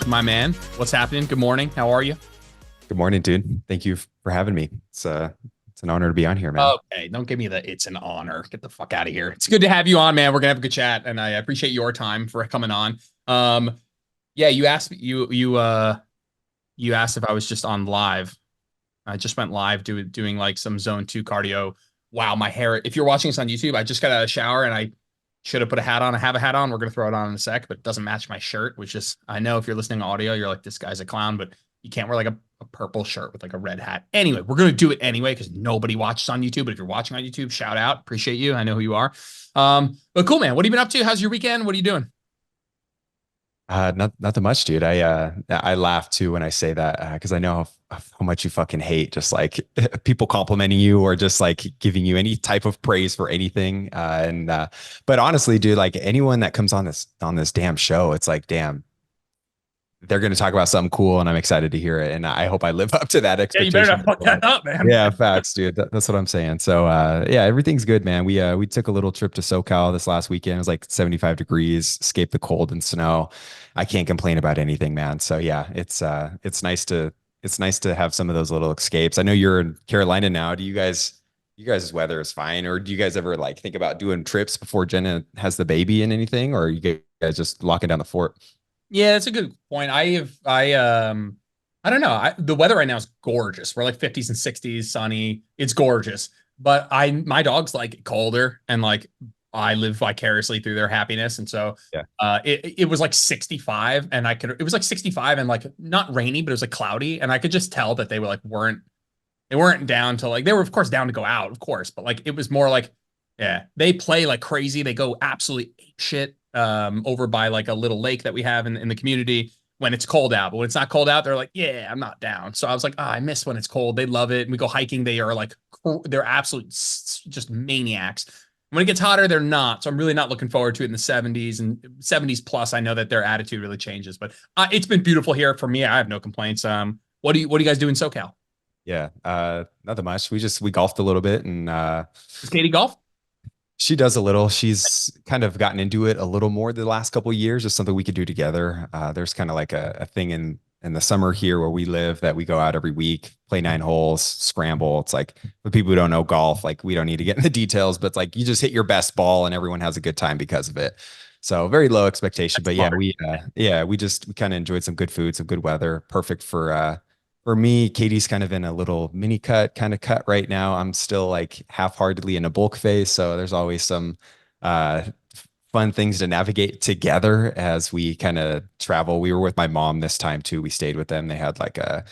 my man. What's happening? Good morning. How are you? Good morning, dude. Thank you for having me. It's an honor to be on here, man. Okay, don't give me the it's an honor. Get the fuck out of here. It's good to have you on, man. We're gonna have a good chat, and I appreciate your time for coming on. Yeah, you asked if I was just on live. I just went live doing like some zone 2 cardio. Wow, my hair. If you're watching this on YouTube, I just got out of the shower and I should have put a hat on. I have a hat on. We're gonna throw it on in a sec, but it doesn't match my shirt, which is I know if you're listening to audio, you're like, this guy's a clown, but you can't wear like a purple shirt with like a red hat. Anyway, we're gonna do it anyway because nobody watches on YouTube. But if you're watching on YouTube, shout out. Appreciate you. I know who you are. But cool, man. What have you been up to? How's your weekend? What are you doing? Not that much, dude. I laugh too when I say that because I know how much you fucking hate just like people complimenting you or just like giving you any type of praise for anything. But honestly, dude, like anyone that comes on this damn show, it's like, damn, they're going to talk about something cool, and I'm excited to hear it. And I hope I live up to that Yeah, you better expectation. not fuck that up, man. Yeah, facts, dude. That's what I'm saying. So, yeah, everything's good, man. We took a little trip to SoCal this last weekend. It was like 75 degrees, escaped the cold and snow. I can't complain about anything, man. So yeah, it's nice to have some of those little escapes. I know you're in Carolina now. Do you guys' weather is fine, or do you guys ever like think about doing trips before Jenna has the baby and anything, or are you guys just locking down the fort? Yeah, that's a good point. I don't know. The weather right now is gorgeous. We're like 50s and 60s, sunny. It's gorgeous. But my dogs like it colder, and like I live vicariously through their happiness. And so Yeah. it was like 65 and it was like 65 and like not rainy, but it was like cloudy. And I could just tell that they weren't down to like, they were of course down to go out, of course. But like, it was more like, yeah, they play like crazy. They go absolutely ape shit over by like a little lake that we have in the community when it's cold out. But when it's not cold out, they're like, yeah, I'm not down. So I was like, oh, I miss when it's cold. They love it. And we go hiking. They are like, they're absolute just maniacs. When it gets hotter, they're not. So I'm really not looking forward to it in the 70s and 70s plus. I know that their attitude really changes, but it's been beautiful here for me. I have no complaints. What do you guys do in SoCal? Yeah. Not that much. We golfed a little bit and Does Katie golf? she does a little. She's kind of gotten into it a little more the last couple of years. Just something we could do together. There's kind of like a thing in the summer here where we live that we go out every week, play 9 holes, scramble. It's like for people who don't know golf, like we don't need to get in the details, but it's like you just hit your best ball and everyone has a good time because of it. So very low expectation, That's but smart. we kind of enjoyed some good food, some good weather, perfect for me. Katie's kind of in a little mini kind of cut right now. I'm still like half-heartedly in a bulk phase, so there's always some uh fun things to navigate together as we kind of travel. We were with my mom this time too. We stayed with them. They had like a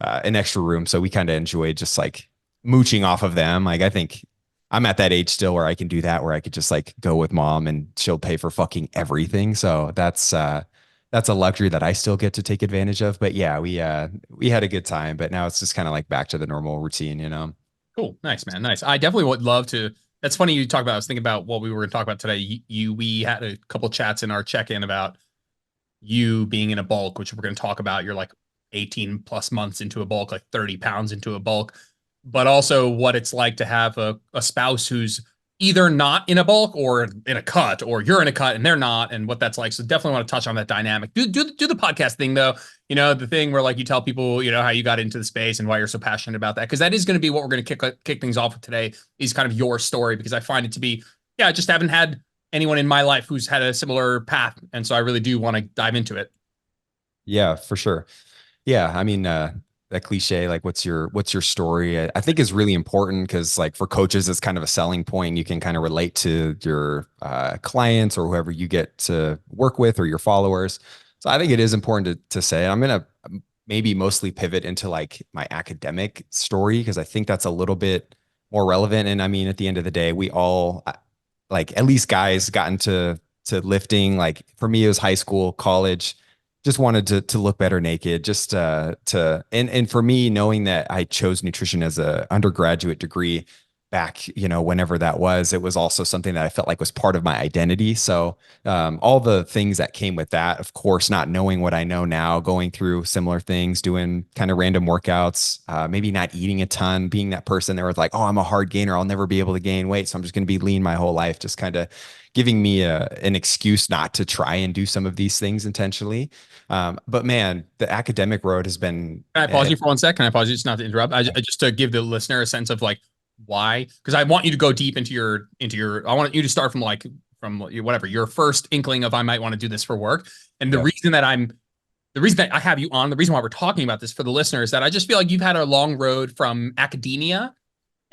an extra room, so we kind of enjoyed just like mooching off of them. Like I think I'm at that age still where I can do that, where I could just like go with mom and she'll pay for fucking everything. So that's a luxury that I still get to take advantage of. But yeah, we had a good time, but now it's just kind of like back to the normal routine, you know? Cool. Nice, man. Nice. I definitely would love to. That's funny you talk about. I was thinking about what we were going to talk about today. We had a couple chats in our check-in about you being in a bulk, which we're going to talk about. You're like 18 plus months into a bulk, like 30 pounds into a bulk, but also what it's like to have a spouse who's either not in a bulk or in a cut, or you're in a cut and they're not, and what that's like. So definitely want to touch on that dynamic. Do the podcast thing though. You know, the thing where like you tell people, you know, how you got into the space and why you're so passionate about that. Cause that is going to be what we're going to kick things off with today is kind of your story, because I find it to be, yeah, I just haven't had anyone in my life who's had a similar path. And so I really do want to dive into it. Yeah, for sure. Yeah, I mean, that cliche, like, what's your story? I think is really important because, like, for coaches, it's kind of a selling point. You can kind of relate to your clients or whoever you get to work with or your followers. So I think it is important to say. I'm gonna maybe mostly pivot into like my academic story because I think that's a little bit more relevant. And I mean, at the end of the day, we all like at least guys got into lifting. Like for me, it was high school, college, just wanted to look better naked, just and for me, knowing that I chose nutrition as a undergraduate degree, back, whenever that was, it was also something that I felt like was part of my identity. So all the things that came with that, of course, not knowing what I know now, going through similar things, doing kind of random workouts, maybe not eating a ton, being that person that was like, oh, I'm a hard gainer, I'll never be able to gain weight, so I'm just going to be lean my whole life, just kind of giving me an excuse not to try and do some of these things intentionally. But man, the academic road has been Can I pause you for 1 sec? Can I pause you just not to interrupt? Just to give the listener a sense of like why, because I want you to go deep into your. I want you to start from like from whatever your first inkling of I might want to do this for work. And yeah, the reason that I have you on, the reason why we're talking about this for the listeners, that I just feel like you've had a long road from academia,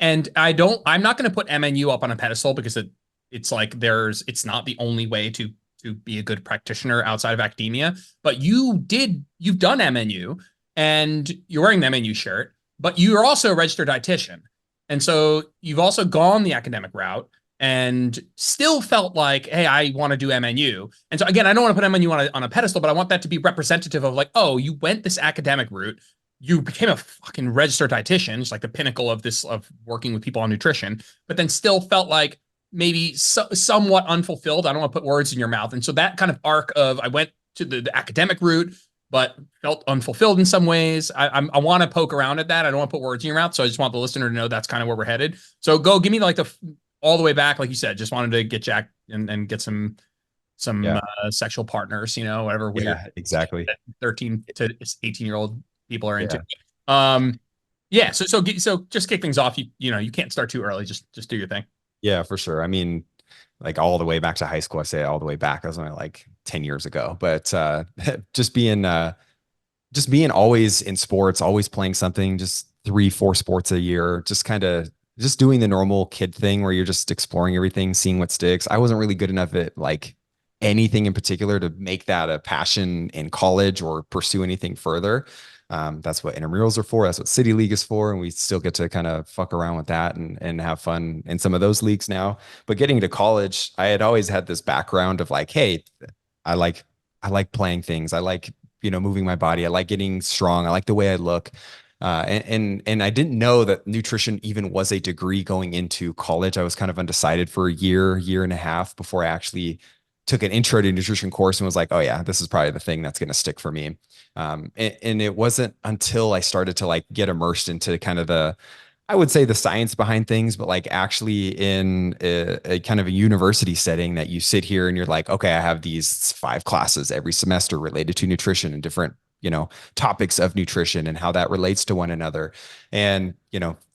and I'm not going to put MNU up on a pedestal because it's like it's not the only way to be a good practitioner outside of academia. But you've done MNU, and you're wearing the MNU shirt, but you're also a registered dietitian. And so you've also gone the academic route and still felt like, hey, I want to do MNU. And so again, I don't want to put MNU on a pedestal, but I want that to be representative of like, oh, you went this academic route. You became a fucking registered dietitian. It's like the pinnacle of this, of working with people on nutrition, but then still felt like maybe somewhat unfulfilled. I don't want to put words in your mouth. And so that kind of arc of I went to the academic route, but felt unfulfilled in some ways. I want to poke around at that. I don't want to put words in your mouth. So I just want the listener to know that's kind of where we're headed. So go give me like all the way back, like you said. Just wanted to get Jack and get some yeah, sexual partners, whatever weird yeah, exactly. that 13 to 18-year-old people are into. Yeah. Um, yeah. So just kick things off. You can't start too early. Just do your thing. Yeah, for sure. I mean, like all the way back to high school, I say all the way back. I was only like 10 years ago, but just being always in sports, always playing something, just 3, 4 sports a year, just kind of just doing the normal kid thing where you're just exploring everything, seeing what sticks. I wasn't really good enough at like anything in particular to make that a passion in college or pursue anything further. That's what intramurals are for. That's what City League is for. And we still get to kind of fuck around with that and have fun in some of those leagues now. But getting to college, I had always had this background of like, hey, I like I like playing things. I like, moving my body. I like getting strong. I like the way I look. And I didn't know that nutrition even was a degree going into college. I was kind of undecided for a year and a half before I actually took an intro to nutrition course and was like, oh yeah, this is probably the thing that's going to stick for me. And it wasn't until I started to like get immersed into kind of I would say the science behind things, but like actually in a kind of a university setting that you sit here and you're like, okay, I have these 5 classes every semester related to nutrition and different, topics of nutrition and how that relates to one another. And,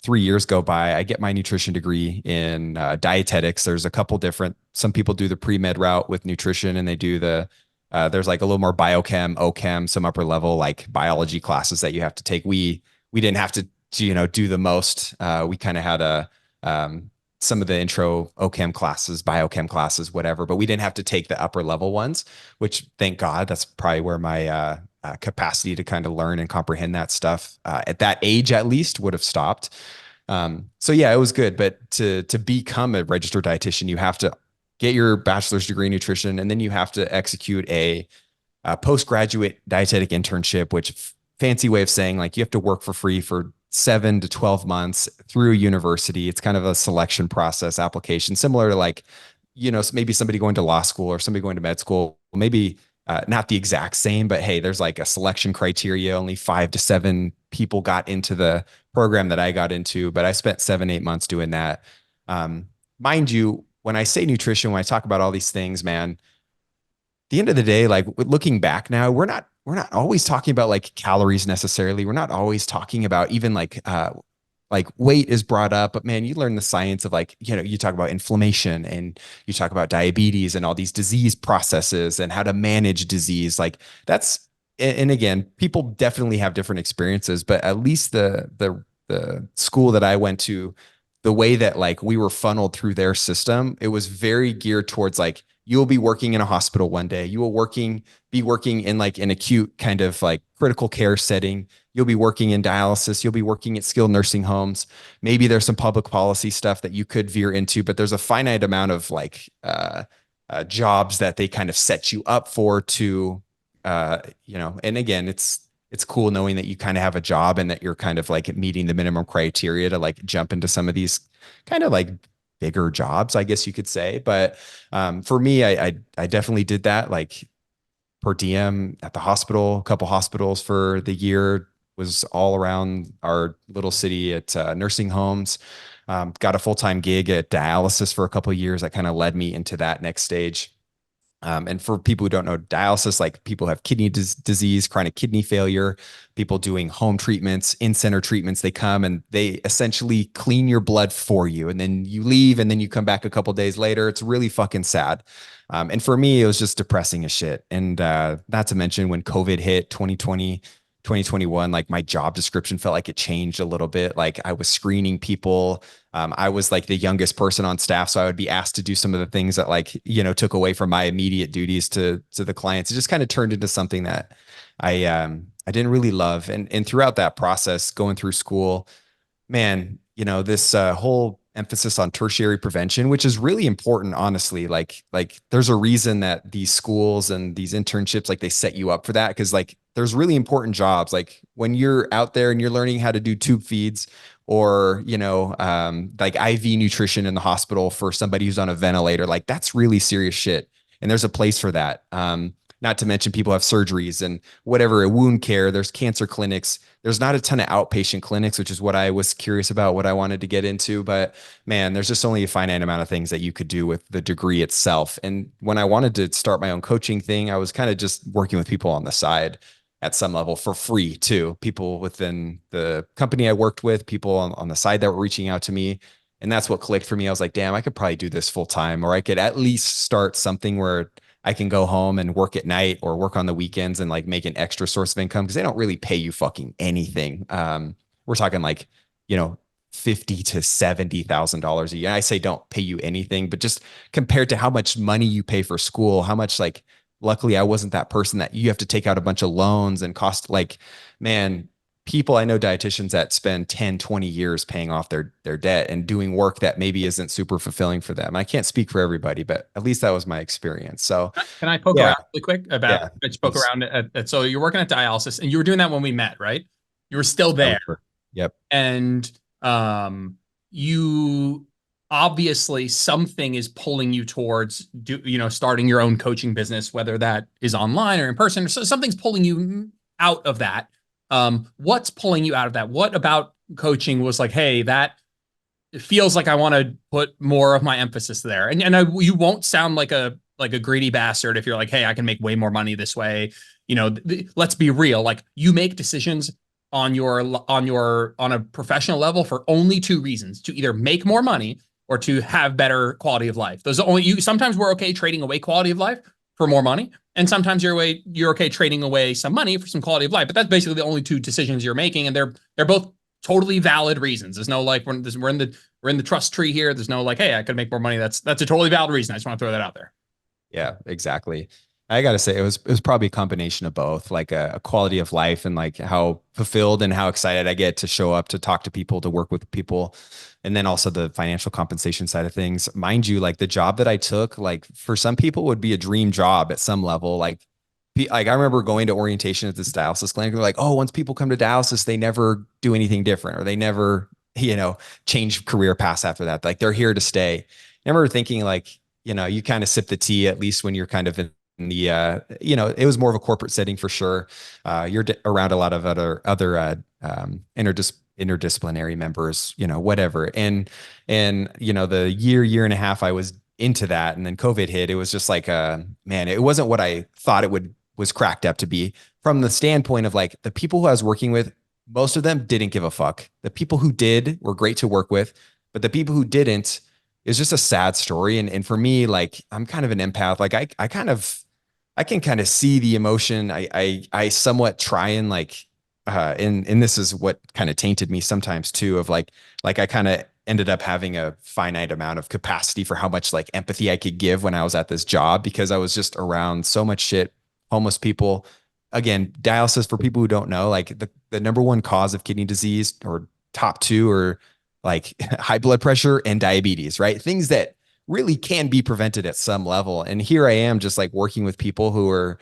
3 years go by, I get my nutrition degree in dietetics. There's a couple different, some people do the pre-med route with nutrition and they do there's like a little more biochem, OChem, some upper level like biology classes that you have to take. We didn't have to do the most. We kind of had some of the intro OChem classes, biochem classes, whatever, but we didn't have to take the upper level ones, which thank God, that's probably where my capacity to kind of learn and comprehend that stuff at that age at least would have stopped. So yeah, it was good. But to become a registered dietitian, you have to get your bachelor's degree in nutrition, and then you have to execute a postgraduate dietetic internship, which fancy way of saying like you have to work for free for 7 to 12 months through a university. It's kind of a selection process application, similar to like, maybe somebody going to law school or somebody going to med school, maybe not the exact same, but hey, there's like a selection criteria. Only 5 to 7 people got into the program that I got into, but I spent 7, 8 months doing that. Mind you, when I say nutrition, when I talk about all these things, man, the end of the day, like looking back now, we're not always talking about like calories necessarily. We're not always talking about even like weight is brought up, but man, you learn the science of like, you talk about inflammation and you talk about diabetes and all these disease processes and how to manage disease. Like that's, and again, people definitely have different experiences, but at least the school that I went to, the way that like we were funneled through their system, it was very geared towards like, you'll be working in a hospital one day. You will be working in like an acute kind of like critical care setting. You'll be working in dialysis. You'll be working at skilled nursing homes. Maybe there's some public policy stuff that you could veer into, but there's a finite amount of like jobs that they kind of set you up for to, and again, it's it's cool knowing that you kind of have a job and that you're kind of like meeting the minimum criteria to like jump into some of these kind of like bigger jobs, I guess you could say. But for me, I definitely did that. Like per diem at the hospital, a couple hospitals for the year, was all around our little city at nursing homes. Got a full-time gig at dialysis for a couple of years. That kind of led me into that next stage. And for people who don't know dialysis, like people have kidney disease, chronic kidney failure, people doing home treatments, in-center treatments, they come and they essentially clean your blood for you. And then you leave and then you come back a couple days later. It's really fucking sad. And for me, it was just depressing as shit. And not to mention when COVID hit 2020, 2021, like my job description felt like it changed a little bit. Like I was screening people. I was like the youngest person on staff. So I would be asked to do some of the things that like, took away from my immediate duties to the clients. It just kind of turned into something that I didn't really love. And throughout that process, going through school, man, this whole emphasis on tertiary prevention, which is really important, honestly. Like there's a reason that these schools and these internships, like they set you up for that. Cause like there's really important jobs. Like when you're out there and you're learning how to do tube feeds or, like IV nutrition in the hospital for somebody who's on a ventilator, like that's really serious shit. And there's a place for that. Not to mention people have surgeries and whatever, wound care, there's cancer clinics. There's not a ton of outpatient clinics, which is what I was curious about, what I wanted to get into. But man, there's just only a finite amount of things that you could do with the degree itself. And when I wanted to start my own coaching thing, I was kind of just working with people on the side at some level for free too. People within the company I worked with, people on the side that were reaching out to me. And that's what clicked for me. I was like, damn, I could probably do this full time, or I could at least start something where I can go home and work at night or work on the weekends and like make an extra source of income because they don't really pay you fucking anything. We're talking like, 50 to $70,000 a year. I say don't pay you anything, but just compared to how much money you pay for school, how much like, luckily I wasn't that person that you have to take out a bunch of loans and cost like, man, people, I know dietitians that spend 10, 20 years paying off their debt and doing work that maybe isn't super fulfilling for them. I can't speak for everybody, but at least that was my experience. So Can I poke yeah, around really quick about, yeah. I just poke around so you're working at dialysis and you were doing that when we met, right? You were still there. Yep. And you obviously something is pulling you towards starting your own coaching business, whether that is online or in person, or something's pulling you out of that. What's pulling you out of that? What about coaching was like, hey, that it feels like I want to put more of my emphasis there. You won't sound like a greedy bastard if you're like, hey, I can make way more money this way. Let's be real. Like you make decisions on a professional level for only two reasons: to either make more money or to have better quality of life. Those are only you. Sometimes we're okay trading away quality of life for more money, and sometimes you're okay trading away some money for some quality of life. But that's basically the only two decisions you're making, and they're both totally valid reasons. There's no like we're in the trust tree here. There's no like, hey, I could make more money. That's a totally valid reason. I just want to throw that out there. Yeah, exactly. I gotta say, it was probably a combination of both, like a quality of life and like how fulfilled and how excited I get to show up, to talk to people, to work with people. And then also the financial compensation side of things. Mind you, like the job that I took, like for some people would be a dream job at some level. Like I remember going to orientation at this dialysis clinic. They're like, oh, once people come to dialysis, they never do anything different, or they never, change career paths after that. Like they're here to stay. I remember thinking like, you kind of sip the tea, at least when you're kind of in the, it was more of a corporate setting for sure. You're around a lot of other interdisciplinary members, whatever. And, the year and a half I was into that. And then COVID hit, it was just like, man, it wasn't what I thought was cracked up to be, from the standpoint of like the people who I was working with. Most of them didn't give a fuck. The people who did were great to work with, but the people who didn't, is just a sad story. And for me, like I'm kind of an empath. Like I can kind of see the emotion. I somewhat try and like, and this is what kind of tainted me sometimes too, of like I kind of ended up having a finite amount of capacity for how much like empathy I could give when I was at this job, because I was just around so much shit, homeless people. Again, dialysis, for people who don't know, like the number one cause of kidney disease, or top two, are like high blood pressure and diabetes, right? Things that really can be prevented at some level. And here I am just like working with people who are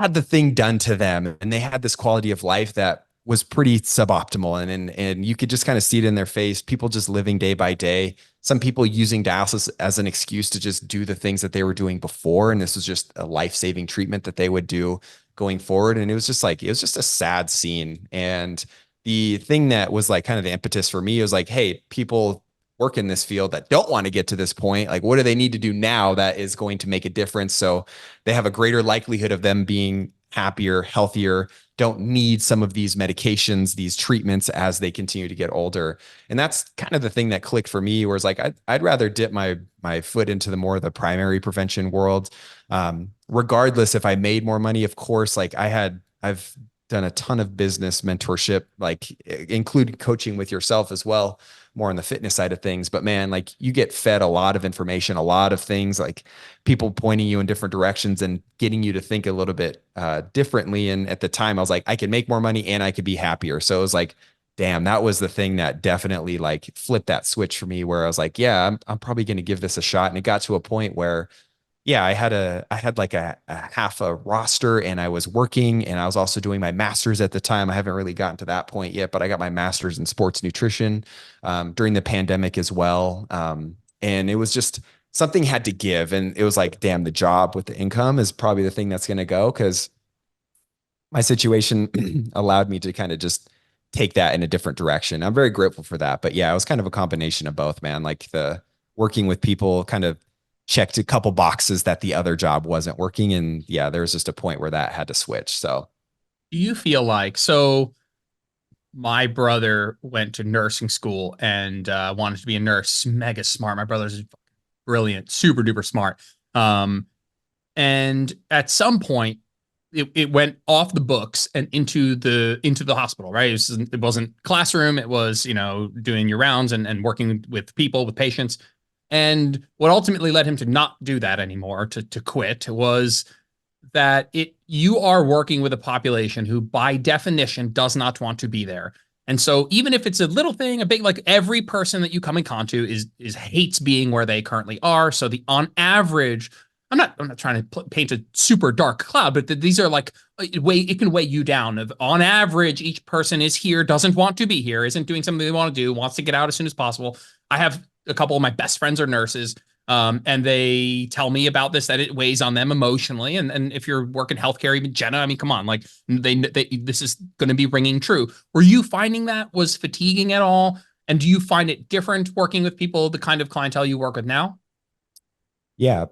had the thing done to them and they had this quality of life that was pretty suboptimal. And you could just kind of see it in their face, people just living day by day. Some people using dialysis as an excuse to just do the things that they were doing before. And this was just a life-saving treatment that they would do going forward. And it was just like, it was just a sad scene. And the thing that was like kind of the impetus for me was like, hey, people work in this field that don't want to get to this point. Like, what do they need to do now that is going to make a difference? So they have a greater likelihood of them being happier, healthier, don't need some of these medications, these treatments as they continue to get older. And that's kind of the thing that clicked for me, where it's like, I'd rather dip my foot into the more of the primary prevention world. Regardless if I made more money, of course, like I've done a ton of business mentorship, like include coaching with yourself as well, more on the fitness side of things. But man, like you get fed a lot of information, a lot of things, like people pointing you in different directions and getting you to think a little bit differently. And at the time I was like, I could make more money and I could be happier. So it was like, damn, that was the thing that definitely like flipped that switch for me, where I was like, yeah, I'm probably going to give this a shot. And it got to a point where yeah, I had like a half a roster and I was working and I was also doing my master's at the time. I haven't really gotten to that point yet, but I got my master's in sports nutrition during the pandemic as well. And it was just something had to give. And it was like, damn, the job with the income is probably the thing that's going to go, because my situation allowed me to kind of just take that in a different direction. I'm very grateful for that. But yeah, it was kind of a combination of both, man. Like the working with people kind of checked a couple boxes that the other job wasn't working. And yeah, there was just a point where that had to switch. So Do you feel like so? My brother went to nursing school and wanted to be a nurse. Mega smart. My brother's brilliant, super duper smart. Um, and at some point, it went off the books and into the hospital. Right? It wasn't classroom. It was doing your rounds and working with people, with patients. And what ultimately led him to not do that anymore, to quit, was that you are working with a population who by definition does not want to be there. And so even if it's a little thing, a big, like every person that you come in contact is hates being where they currently are. So the on average, I'm not trying to paint a super dark cloud, but these are like it can weigh you down. Of on average, each person is here, doesn't want to be here, isn't doing something they want to do, wants to get out as soon as possible. I have a couple of my best friends are nurses. And they tell me about this, that it weighs on them emotionally. And if you're working healthcare, even Jenna, I mean, come on, like this is going to be ringing true. Were you finding that was fatiguing at all? And do you find it different working with people, the kind of clientele you work with now? yeah,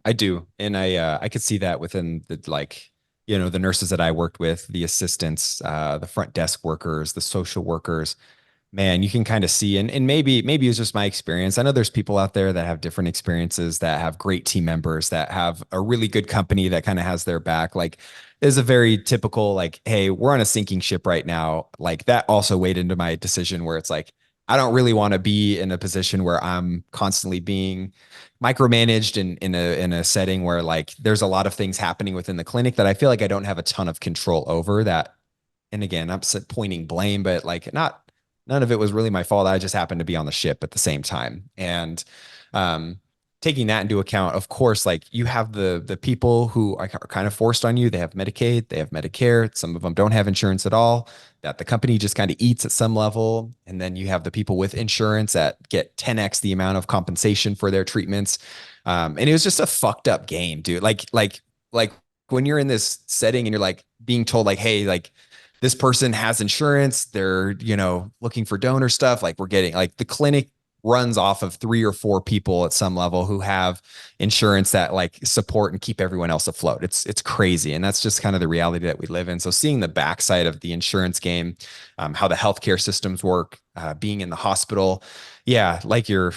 I do. And I could see that within the like, the nurses that I worked with, the assistants, the front desk workers, the social workers, man, you can kind of see, and maybe it's just my experience. I know there's people out there that have different experiences, that have great team members, that have a really good company that kind of has their back. Like there's a very typical, like, hey, we're on a sinking ship right now. Like that also weighed into my decision, where it's like, I don't really want to be in a position where I'm constantly being micromanaged in a setting where like there's a lot of things happening within the clinic that I feel like I don't have a ton of control over. That, and again, I'm pointing blame, but like none of it was really my fault. I just happened to be on the ship at the same time. And taking that into account, of course, like you have the people who are kind of forced on you. They have Medicaid, they have Medicare. Some of them don't have insurance at all, that the company just kind of eats at some level. And then you have the people with insurance that get 10x the amount of compensation for their treatments. And it was just a fucked up game, dude. Like when you're in this setting and you're like being told like, hey, like this person has insurance, they're, looking for donor stuff. Like we're getting like the clinic runs off of 3 or 4 people at some level who have insurance that like support and keep everyone else afloat. It's crazy. And that's just kind of the reality that we live in. So seeing the backside of the insurance game, how the healthcare systems work, being in the hospital. Yeah. Like the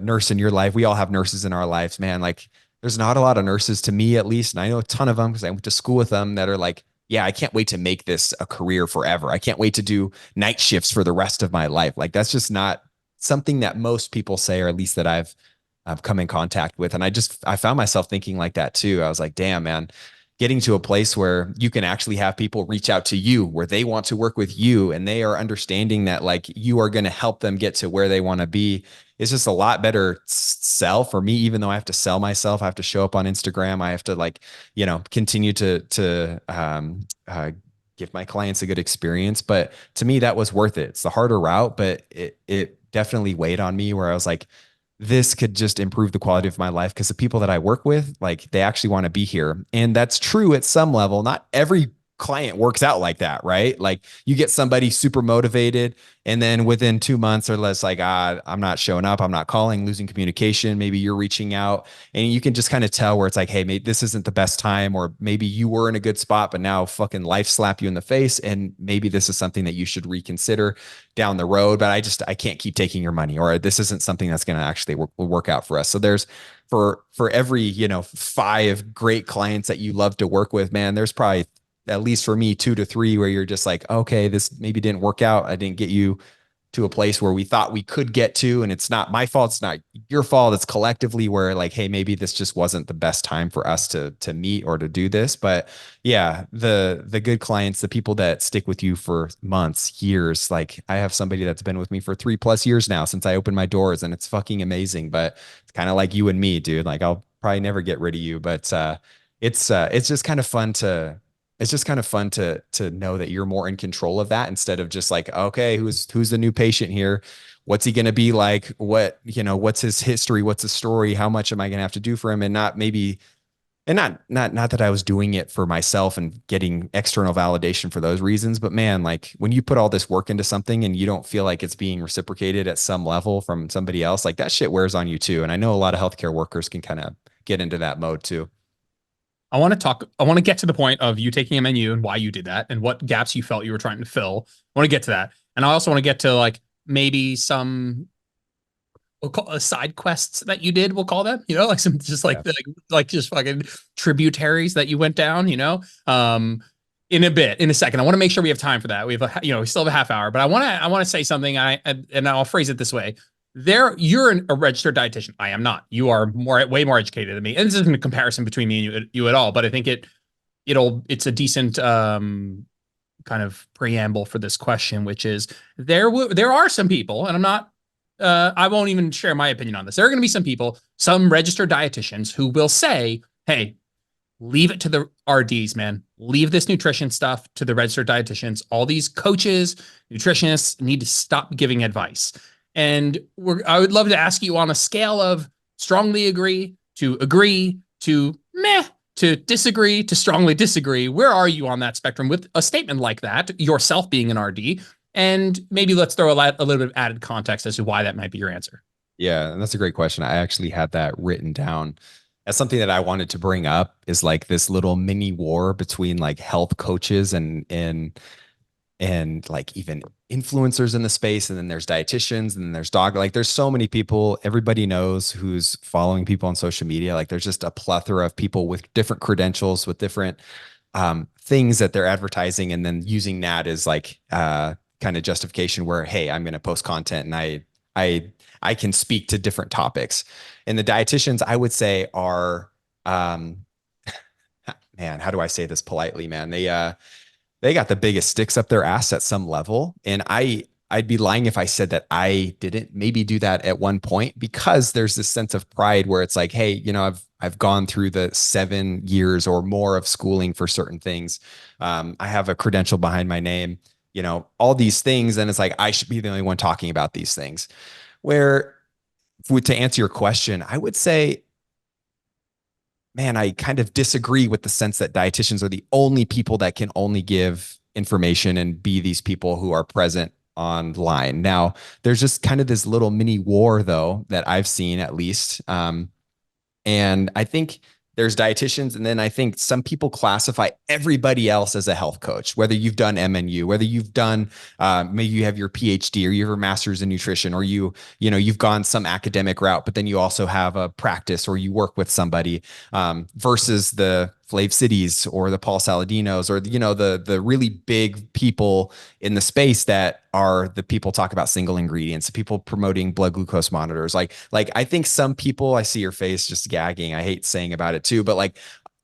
nurse in your life, we all have nurses in our lives, man. Like there's not a lot of nurses, to me at least, and I know a ton of them because I went to school with them, that are like, yeah, I can't wait to make this a career forever. I can't wait to do night shifts for the rest of my life. Like that's just not something that most people say, or at least that I've come in contact with. And I found myself thinking like that too. I was like, damn, man, getting to a place where you can actually have people reach out to you, where they want to work with you and they are understanding that like you are going to help them get to where they want to be. It's just a lot better sell for me, even though I have to sell myself. I have to show up on Instagram. I have to like, continue to give my clients a good experience. But to me, that was worth it. It's the harder route, but it definitely weighed on me where I was like, this could just improve the quality of my life because the people that I work with, like they actually want to be here. And that's true at some level. Not every client works out like that, right? Like you get somebody super motivated and then within 2 months or less, like, I'm not showing up, I'm not calling, losing communication. Maybe you're reaching out and you can just kind of tell where it's like, hey, maybe this isn't the best time, or maybe you were in a good spot, but now fucking life slapped you in the face. And maybe this is something that you should reconsider down the road, but I can't keep taking your money, or this isn't something that's going to actually work out for us. So there's, for every, 5 great clients that you love to work with, man, there's probably, at least for me, 2 to 3 where you're just like, okay, this maybe didn't work out. I didn't get you to a place where we thought we could get to. And it's not my fault. It's not your fault. It's collectively where like, hey, maybe this just wasn't the best time for us to meet or to do this. But yeah, the good clients, the people that stick with you for months, years, like I have somebody that's been with me for 3+ years now since I opened my doors, and it's fucking amazing. But it's kind of like you and me, dude. Like I'll probably never get rid of you, but it's just kind of fun to know that you're more in control of that, instead of just like, okay, who's the new patient here? What's he going to be like? What's his history? What's his story? How much am I going to have to do for him? And not maybe, and not that I was doing it for myself and getting external validation for those reasons, but man, like when you put all this work into something and you don't feel like it's being reciprocated at some level from somebody else, like that shit wears on you too. And I know a lot of healthcare workers can kind of get into that mode too. I want to get to the point of you taking a menu and why you did that and what gaps you felt you were trying to fill. I want to get to that. And I also want to get to like maybe some, we'll call side quests that you did, we'll call them, like some just Yeah. like just fucking tributaries that you went down, in a second. I want to make sure we have time for that. We have we still have a half hour, but I want to say something. And I'll phrase it this way. You're a registered dietitian. I am not. You are way more educated than me. And this isn't a comparison between me and you at all, but I think it's a decent kind of preamble for this question, which is there are some people, and I'm not, I won't even share my opinion on this. There are going to be some people, some registered dietitians who will say, hey, leave it to the RDs, man. Leave this nutrition stuff to the registered dietitians. All these coaches, nutritionists need to stop giving advice. And I would love to ask you, on a scale of strongly agree to meh to disagree to strongly disagree, where are you on that spectrum with a statement like that, yourself being an RD? And maybe let's throw a little bit of added context as to why that might be your answer. Yeah, and that's a great question. I actually had that written down as something that I wanted to bring up, is like this little mini war between like health coaches and like even influencers in the space. And then there's dietitians, and then there's like there's so many people. Everybody knows who's following people on social media. Like there's just a plethora of people with different credentials, with different things that they're advertising, and then using that as like kind of justification where, hey, I'm going to post content and I can speak to different topics. And the dietitians, I would say, are man, how do I say this politely, man? They got the biggest sticks up their ass at some level. And I'd be lying if I said that I didn't maybe do that at one point, because there's this sense of pride where it's like, hey, I've gone through the 7 years or more of schooling for certain things. I have a credential behind my name, all these things. And it's like, I should be the only one talking about these things. Where, to answer your question, I would say, man, I kind of disagree with the sense that dietitians are the only people that can only give information and be these people who are present online. Now, there's just kind of this little mini war, though, that I've seen, at least. And I think there's dietitians, and then I think some people classify everybody else as a health coach, whether you've done MNU, whether you've done, maybe you have your PhD or you have a master's in nutrition, or you've gone some academic route, but then you also have a practice or you work with somebody, versus the Flav Cities or the Paul Saladinos, or the really big people in the space that are the people talk about single ingredients, people promoting blood glucose monitors. Like I think some people, I see your face just gagging, I hate saying about it too, but like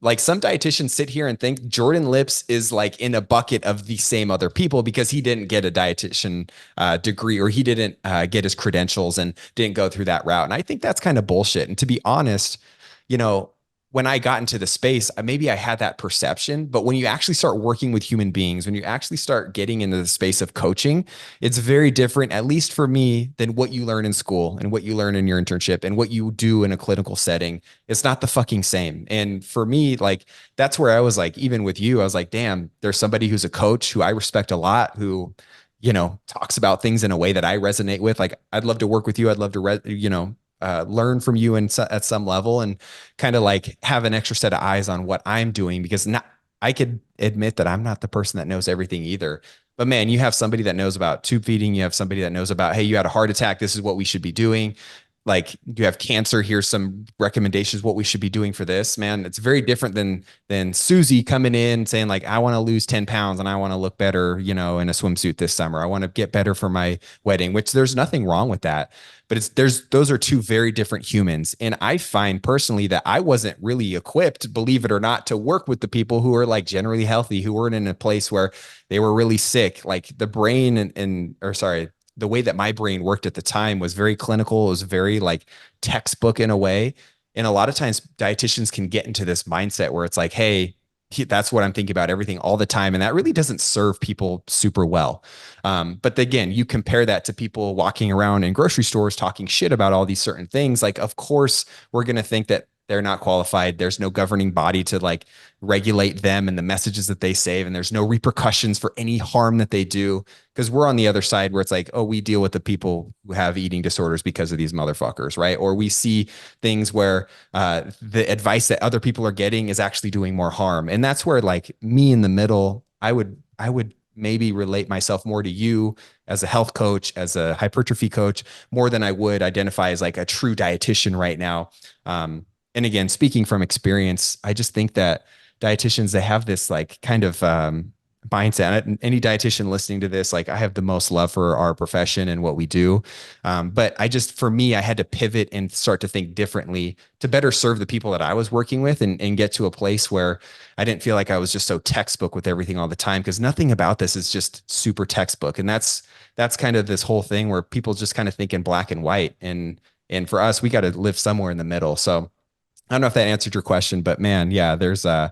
like some dietitians sit here and think Jordan Lips is like in a bucket of the same other people because he didn't get a dietitian degree, or he didn't get his credentials and didn't go through that route. And I think that's kind of bullshit. And to be honest, you know, when I got into the space, maybe I had that perception, but when you actually start working with human beings, when you actually start getting into the space of coaching, it's very different, at least for me, than what you learn in school and what you learn in your internship and what you do in a clinical setting. It's not the fucking same. And for me, like, that's where I was like, even with you, I was like, damn, there's somebody who's a coach who I respect a lot, who, you know, talks about things in a way that I resonate with. Like, I'd love to work with you. I'd love to, learn from you and at some level, and kind of like have an extra set of eyes on what I'm doing, because not, I could admit that I'm not the person that knows everything either. But man, you have somebody that knows about tube feeding. You have somebody that knows about, hey, you had a heart attack. This is what we should be doing. Like, you have cancer. Here's some recommendations what we should be doing for this. Man, it's very different than Susie coming in saying like, I want to lose 10 pounds and I want to look better, you know, in a swimsuit this summer. I want to get better for my wedding, which there's nothing wrong with that. But those are two very different humans. And I find personally that I wasn't really equipped, believe it or not, to work with the people who are like generally healthy, who weren't in a place where they were really sick. Like the brain the way that my brain worked at the time was very clinical. It was very like textbook in a way. And a lot of times dietitians can get into this mindset where it's like, hey, that's what I'm thinking about everything all the time. And that really doesn't serve people super well. But again, you compare that to people walking around in grocery stores talking shit about all these certain things. Like, of course, we're going to think that they're not qualified. There's no governing body to like regulate them and the messages that they say. And there's no repercussions for any harm that they do. Because we're on the other side where it's like, oh, we deal with the people who have eating disorders because of these motherfuckers, right? Or we see things where the advice that other people are getting is actually doing more harm. And that's where like me in the middle, I would maybe relate myself more to you as a health coach, as a hypertrophy coach, more than I would identify as like a true dietitian right now. And again, speaking from experience, I just think that dietitians, they have this like kind of mindset. And any dietitian listening to this, like, I have the most love for our profession and what we do. But for me, I had to pivot and start to think differently to better serve the people that I was working with, and get to a place where I didn't feel like I was just so textbook with everything all the time, because nothing about this is just super textbook. And that's kind of this whole thing where people just kind of think in black and white. And for us, we got to live somewhere in the middle. So I don't know if that answered your question, but man, yeah, there's a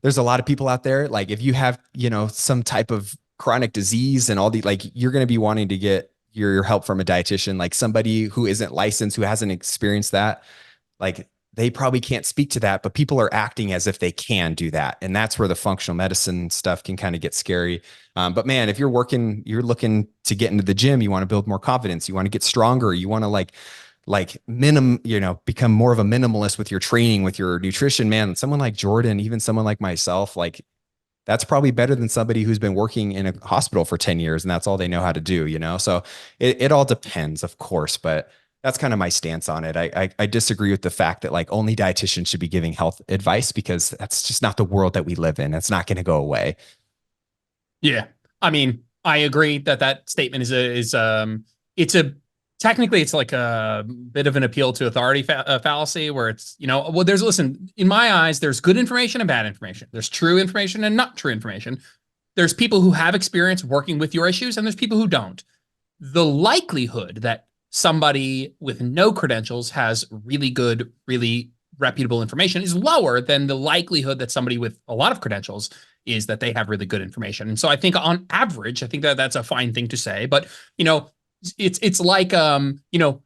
lot of people out there. Like, if you have, you know, some type of chronic disease and all the, like, you're going to be wanting to get your help from a dietitian, like somebody who isn't licensed, who hasn't experienced that. Like, they probably can't speak to that, but people are acting as if they can do that. And that's where the functional medicine stuff can kind of get scary. But man, if you're looking to get into the gym, you want to build more confidence, you want to get stronger, you want to become more of a minimalist with your training, with your nutrition, man, someone like Jordan, even someone like myself, like, that's probably better than somebody who's been working in a hospital for 10 years and that's all they know how to do, you know? So it all depends, of course, but that's kind of my stance on it. I disagree with the fact that like only dietitians should be giving health advice, because that's just not the world that we live in. It's not going to go away. Yeah. I mean, I agree that statement technically it's like a bit of an appeal to authority fallacy, where it's, you know, well, listen, in my eyes, there's good information and bad information. There's true information and not true information. There's people who have experience working with your issues, and there's people who don't. The likelihood that somebody with no credentials has really good, really reputable information is lower than the likelihood that somebody with a lot of credentials is that they have really good information. And so I think on average, I think that that's a fine thing to say, but, you know, it's like, you know,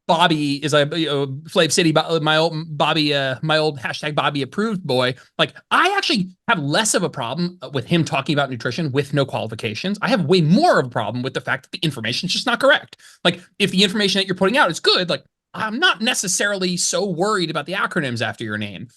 Bobby is a Flav City, my old Bobby, my old hashtag Bobby approved boy. Like, I actually have less of a problem with him talking about nutrition with no qualifications. I have way more of a problem with the fact that the information is just not correct. Like, if the information that you're putting out is good, like, I'm not necessarily so worried about the acronyms after your name.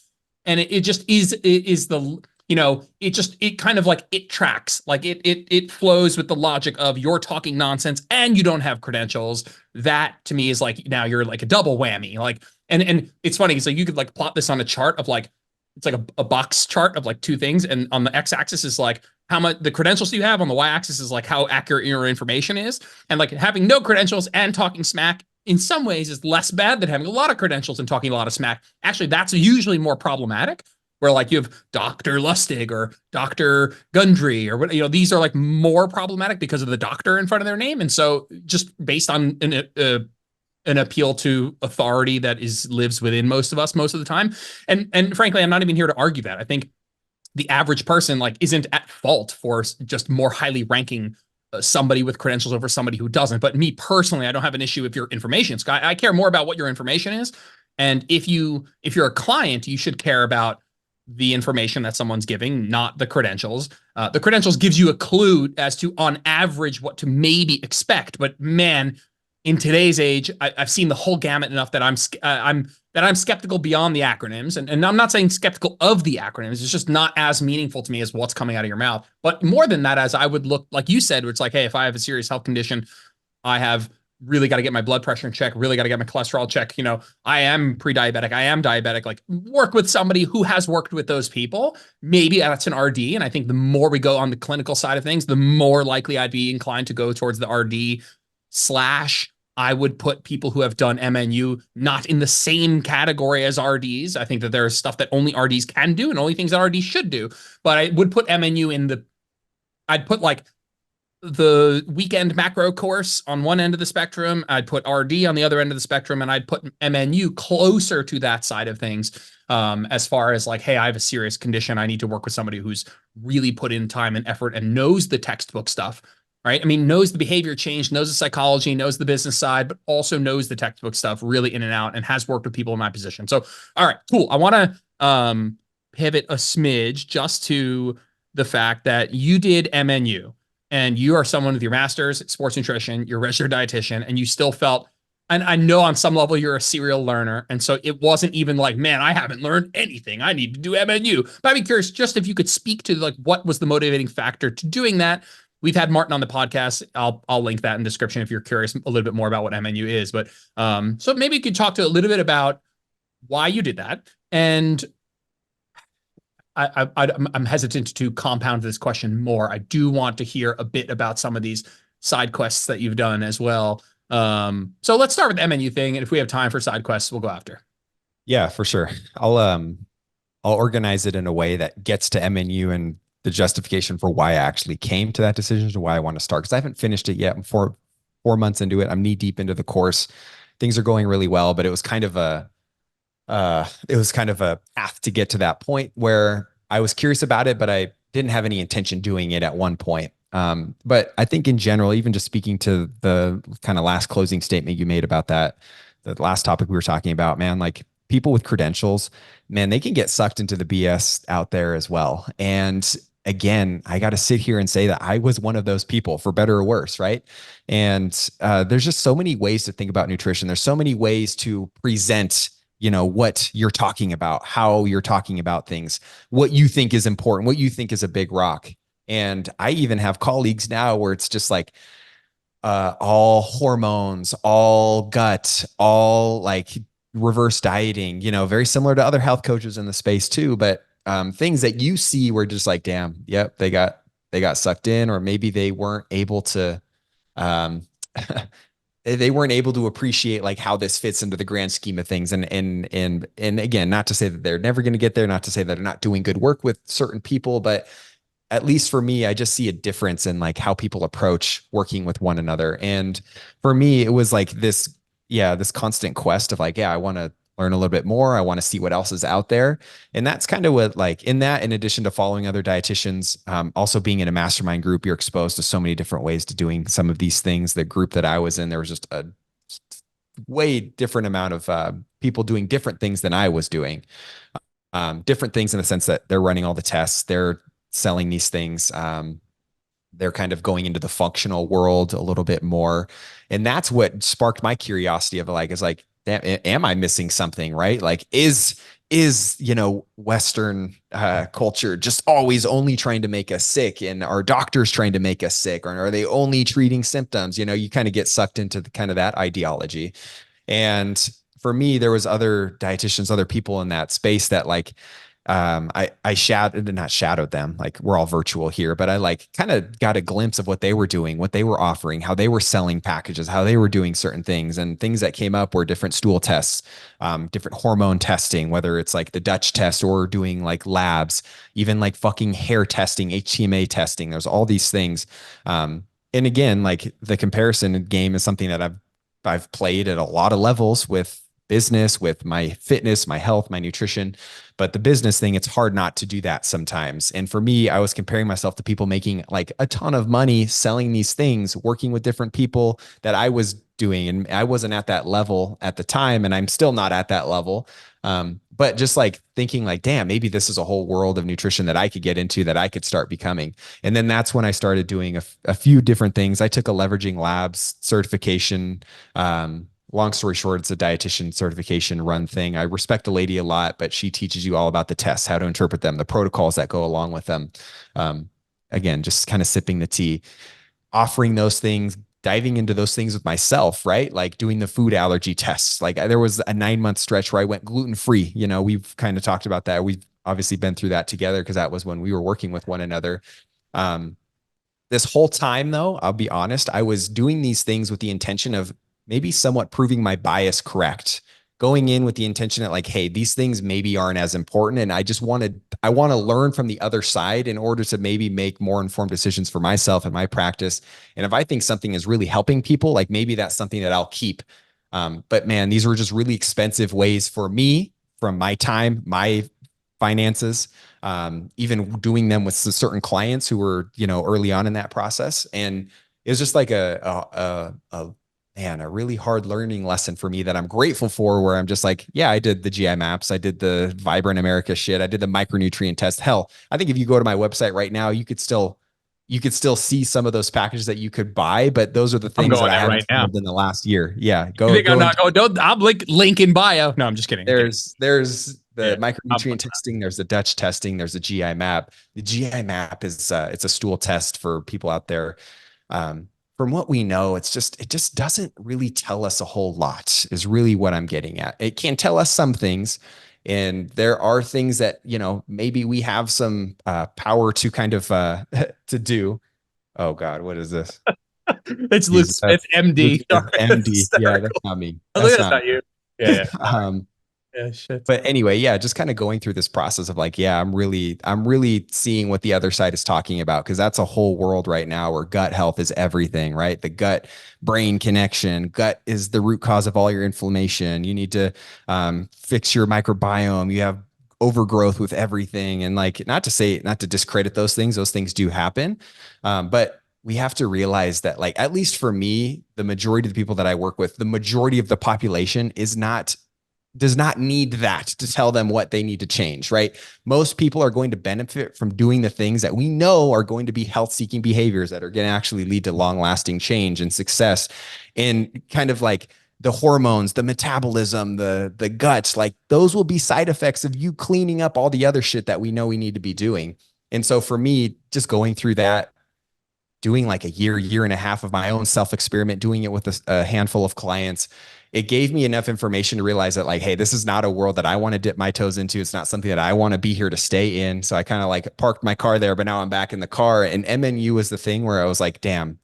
And it just is the, you know, it kind of like, it tracks, like it flows with the logic of you're talking nonsense and you don't have credentials. That to me is like, now you're like a double whammy. Like, and it's funny. So you could like plot this on a chart of like, it's like a box chart of like two things. And on the x-axis is like how much the credentials you have. On the y-axis is like how accurate your information is. And like having no credentials and talking smack in some ways is less bad than having a lot of credentials and talking a lot of smack. Actually, that's usually more problematic. where like you have Dr. Lustig or Dr. Gundry or what, these are like more problematic because of the doctor in front of their name. And so just based on an appeal to authority that lives within most of us most of the time. And frankly, I'm not even here to argue that. I think the average person like isn't at fault for just more highly ranking somebody with credentials over somebody who doesn't. But me personally, I don't have an issue if your information, Scott. I care more about what your information is. And if you're a client, you should care about the information that someone's giving, not the credentials. The credentials gives you a clue as to, on average, what to maybe expect. But man, in today's age, I've seen the whole gamut enough that I'm skeptical beyond the acronyms, and I'm not saying skeptical of the acronyms. It's just not as meaningful to me as what's coming out of your mouth. But more than that, as I would look, like you said, where it's like, hey, if I have a serious health condition, I have really got to get my blood pressure in check, really got to get my cholesterol check. I am pre-diabetic, I am diabetic. Like, work with somebody who has worked with those people. Maybe that's an RD, and I think the more we go on the clinical side of things, the more likely I'd be inclined to go towards the RD slash. I would put people who have done MNU not in the same category as RDs. I think that there is stuff that only RDs can do and only things that RDs should do. But I would put MNU I'd put like the weekend macro course on one end of the spectrum. I'd put RD on the other end of the spectrum, and I'd put MNU closer to that side of things. As far as like, hey, I have a serious condition, I need to work with somebody who's really put in time and effort and knows the textbook stuff. Right? I mean, knows the behavior change, knows the psychology, knows the business side, but also knows the textbook stuff really in and out, and has worked with people in my position. So, all right, cool. I want to pivot a smidge just to the fact that you did MNU, and you are someone with your master's in sports nutrition, you're a registered dietitian, and you still felt, and I know on some level you're a serial learner. And so it wasn't even like, man, I haven't learned anything, I need to do MNU. But I'd be curious just if you could speak to like what was the motivating factor to doing that. We've had Martin on the podcast. I'll link that in the description if you're curious a little bit more about what MNU is. But so maybe you could talk to a little bit about why you did that. And I'm hesitant to compound this question more. I do want to hear a bit about some of these side quests that you've done as well. So let's start with the MNU thing, and if we have time for side quests, we'll go after. Yeah, for sure. I'll organize it in a way that gets to MNU and the justification for why I actually came to that decision, to why I want to start, because I haven't finished it yet. I'm four months into it. I'm knee deep into the course. Things are going really well, but it was kind of a path to get to that point where I was curious about it, but I didn't have any intention doing it at one point. But I think in general, even just speaking to the kind of last closing statement you made about that, the last topic we were talking about, man, like people with credentials, man, they can get sucked into the BS out there as well. And again, I got to sit here and say that I was one of those people, for better or worse, right? And there's just so many ways to think about nutrition. There's so many ways to present, what you're talking about, how you're talking about things, what you think is important, what you think is a big rock. And I even have colleagues now where it's just like all hormones, all gut, all like reverse dieting, very similar to other health coaches in the space too, but things that you see were just like, damn, yep, they got sucked in, or maybe they weren't able to, they weren't able to appreciate like how this fits into the grand scheme of things. And again, not to say that they're never going to get there, not to say that they're not doing good work with certain people, but at least for me, I just see a difference in like how people approach working with one another. And for me, it was like this constant quest of like, I want to learn a little bit more. I want to see what else is out there. And that's kind of what, like, in addition to following other dietitians, also being in a mastermind group, you're exposed to so many different ways to doing some of these things. The group that I was in, there was just a way different amount of people doing different things than I was doing. Different things in the sense that they're running all the tests, they're selling these things. They're kind of going into the functional world a little bit more. And that's what sparked my curiosity of like, is like, am I missing something, right? Like, is Western culture just always only trying to make us sick, and are doctors trying to make us sick, or are they only treating symptoms? You kind of get sucked into the kind of that ideology. And for me, there was other dietitians, other people in that space that like, I shadowed, not shadowed them, like we're all virtual here, but I like kind of got a glimpse of what they were doing, what they were offering, how they were selling packages, how they were doing certain things. And things that came up were different stool tests, different hormone testing, whether it's like the Dutch test or doing like labs, even like fucking hair testing, HTMA testing. There's all these things. And again, like the comparison game is something that I've played at a lot of levels with business, with my fitness, my health, my nutrition. But the business thing, it's hard not to do that sometimes. And for me, I was comparing myself to people making like a ton of money selling these things, working with different people that I was doing. And I wasn't at that level at the time, and I'm still not at that level. But just like thinking like, damn, maybe this is a whole world of nutrition that I could get into, that I could start becoming. And then that's when I started doing a few different things. I took a leveraging labs certification. Long story short, it's a dietitian certification run thing. I respect the lady a lot, but she teaches you all about the tests, how to interpret them, the protocols that go along with them. Um, Again, just kind of sipping the tea, offering those things, diving into those things with myself, right? Like doing the food allergy tests. Like there was a 9-month stretch where I went gluten free. You know, we've kind of talked about that. We've obviously been through that together because that was when we were working with one another. Um, this whole time, though, I'll be honest, I was doing these things with the intention of maybe somewhat proving my bias correct, going in with the intention that like, hey, these things maybe aren't as important. And I want to learn from the other side in order to maybe make more informed decisions for myself and my practice. And if I think something is really helping people, like maybe that's something that I'll keep. But man, these were just really expensive ways for me, from my time, my finances, even doing them with certain clients who were, you know, early on in that process. And it was just like a really hard learning lesson for me that I'm grateful for, where I'm just like, yeah, I did the GI maps. I did the Vibrant America shit. I did the micronutrient test. Hell, I think if you go to my website right now, you could still see some of those packages that you could buy, but those are the I'm things going that I there haven't right now. solved in the last year. Yeah. You think I'm Go and not going? Don't. I'm link in bio. No, I'm just kidding. I'm kidding. there's the Yeah, I'm micronutrient testing, there's the Dutch testing, there's the GI map. The GI map is it's a stool test for people out there. From what we know, it just doesn't really tell us a whole lot, is really what I'm getting at. It can tell us some things, and there are things that, you know, maybe we have some power to kind of to do. Oh God, what is this? it's Luke Jesus, Smith, Luke MD. Smith, Sorry, that's MD. Yeah, that's hysterical. not me. I think That's that's not not me. you. Yeah, yeah. Sorry. um, Yeah, shit. but anyway, yeah, just kind of going through this process of like, yeah, I'm really seeing what the other side is talking about, because that's a whole world right now where gut health is everything, right? The gut brain connection. Gut is the root cause of all your inflammation. You need to fix your microbiome. You have overgrowth with everything. And like, not to discredit those things do happen. But we have to realize that, like, at least for me, the majority of the people that I work with, the majority of the population does not need that to tell them what they need to change, right? Most people are going to benefit from doing the things that we know are going to be health seeking behaviors that are going to actually lead to long lasting change and success. And kind of like the hormones, the metabolism, the guts, like those will be side effects of you cleaning up all the other shit that we know we need to be doing. And so for me, just going through that, doing like a year and a half of my own self experiment, doing it with a handful of clients, it gave me enough information to realize that like, hey, this is not a world that I want to dip my toes into. It's not something that I want to be here to stay in. So I kind of like parked my car there, but now I'm back in the car. And MNU was the thing where I was like, damn,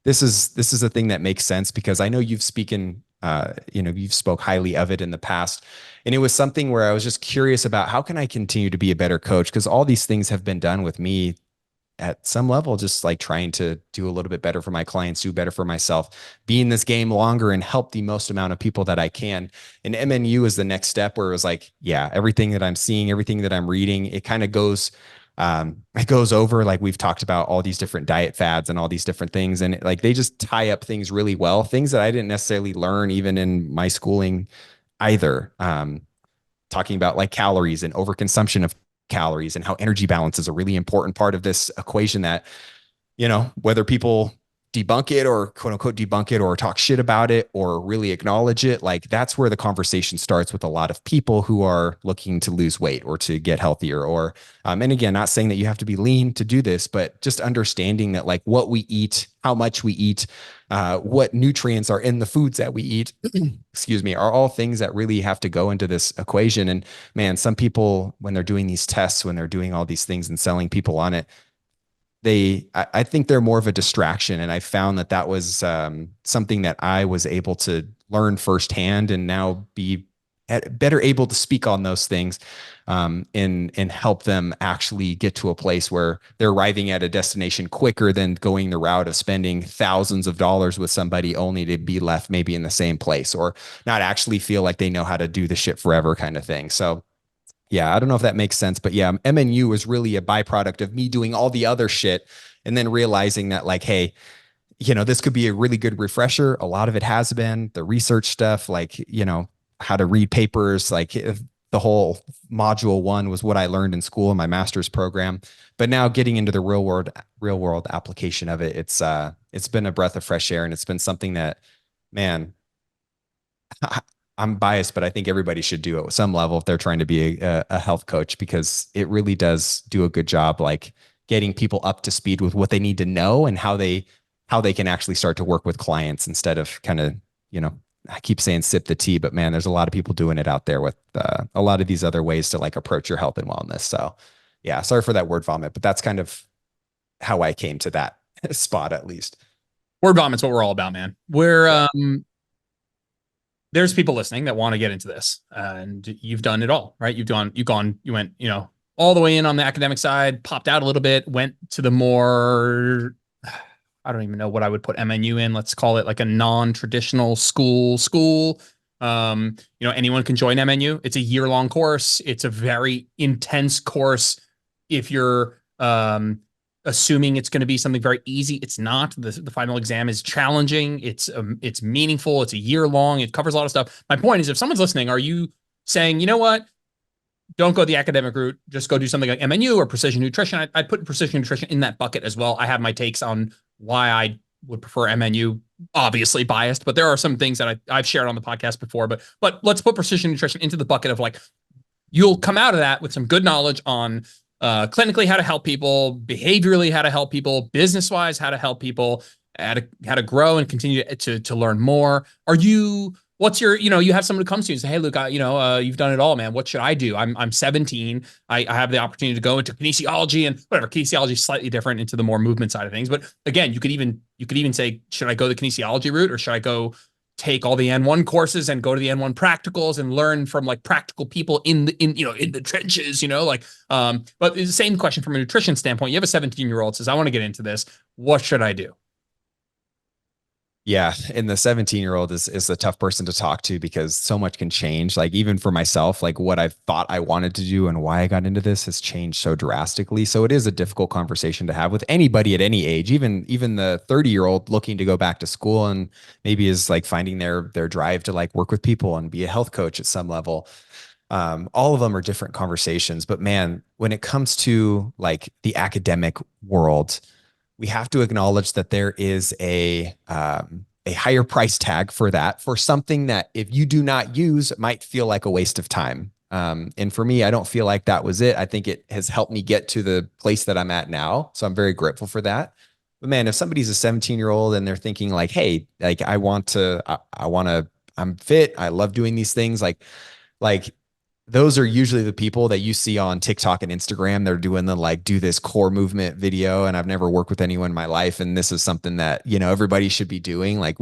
this is a thing that makes sense, because I know you've spoke highly of it in the past. And it was something where I was just curious about, how can I continue to be a better coach? Because all these things have been done with me at some level, just like trying to do a little bit better for my clients, do better for myself, be in this game longer and help the most amount of people that I can. And MNU is the next step, where it was like, yeah, everything that I'm seeing, everything that I'm reading, it kind of it goes over, like we've talked about all these different diet fads and all these different things. And like, they just tie up things really well, things that I didn't necessarily learn even in my schooling either. Talking about like calories and overconsumption of calories, and how energy balance is a really important part of this equation, that, you know, whether people debunk it or quote unquote debunk it or talk shit about it or really acknowledge it, like that's where the conversation starts with a lot of people who are looking to lose weight or to get healthier or and again, not saying that you have to be lean to do this, but just understanding that like what we eat, how much we eat, what nutrients are in the foods that we eat, excuse me, are all things that really have to go into this equation. And man, some people, when they're doing these tests, when they're doing all these things and selling people on it, I think they're more of a distraction. And I found that that was something that I was able to learn firsthand and now be better able to speak on those things and help them actually get to a place where they're arriving at a destination quicker than going the route of spending thousands of dollars with somebody only to be left maybe in the same place or not actually feel like they know how to do the shit forever kind of thing. So yeah, I don't know if that makes sense, but yeah, MNU was really a byproduct of me doing all the other shit and then realizing that like, hey, this could be a really good refresher. A lot of it has been the research stuff, like, how to read papers, like the whole module 1 was what I learned in school in my master's program. But now getting into the real world application of it, it's been a breath of fresh air. And it's been something that, man, I'm biased, but I think everybody should do it at some level if they're trying to be a health coach, because it really does do a good job, like getting people up to speed with what they need to know and how they can actually start to work with clients instead of kind of, I keep saying sip the tea, but man, there's a lot of people doing it out there with a lot of these other ways to like approach your health and wellness. So yeah, sorry for that word vomit, but that's kind of how I came to that spot, at least. Word vomit's what we're all about, man. There's people listening that want to get into this, and you've done it all, right? You went, all the way in on the academic side, popped out a little bit, went to the more, I don't even know what I would put MNU in. Let's call it like a non-traditional school. Anyone can join MNU. It's a year-long course. It's a very intense course. If you're assuming it's going to be something very easy, it's not. The final exam is challenging. It's meaningful. It's a year long. It covers a lot of stuff. My point is, if someone's listening, are you saying, you know what? Don't go the academic route. Just go do something like MNU or precision nutrition. I'd put precision nutrition in that bucket as well. I have my takes on why I would prefer MNU. Obviously biased, but there are some things that I've shared on the podcast before. But let's put precision nutrition into the bucket of like, you'll come out of that with some good knowledge on clinically how to help people, behaviorally how to help people, business-wise how to help people, how to grow and continue to learn more. What's your, you have someone who comes to you and say, hey, Luke, you've done it all, man. What should I do? I'm 17. I have the opportunity to go into kinesiology and whatever. Kinesiology is slightly different into the more movement side of things. But again, you could even say, should I go the kinesiology route or should I go take all the N1 courses and go to the N1 practicals and learn from like practical people in the trenches, but it's the same question from a nutrition standpoint. You have a 17-year-old says, I want to get into this. What should I do? Yeah. And the 17-year-old is the tough person to talk to because so much can change. Like even for myself, like what I thought I wanted to do and why I got into this has changed so drastically. So it is a difficult conversation to have with anybody at any age, even the 30-year-old looking to go back to school and maybe is like finding their drive to like work with people and be a health coach at some level. All of them are different conversations, but man, when it comes to like the academic world, we have to acknowledge that there is a higher price tag for that, for something that if you do not use, it might feel like a waste of time. And for me, I don't feel like that was it. I think it has helped me get to the place that I'm at now. So I'm very grateful for that. But man, if somebody's a 17-year-old and they're thinking like, hey, like I'm fit. I love doing these things. Like those are usually the people that you see on TikTok and Instagram. They're doing the like do this core movement video. And I've never worked with anyone in my life. And this is something that, everybody should be doing. Like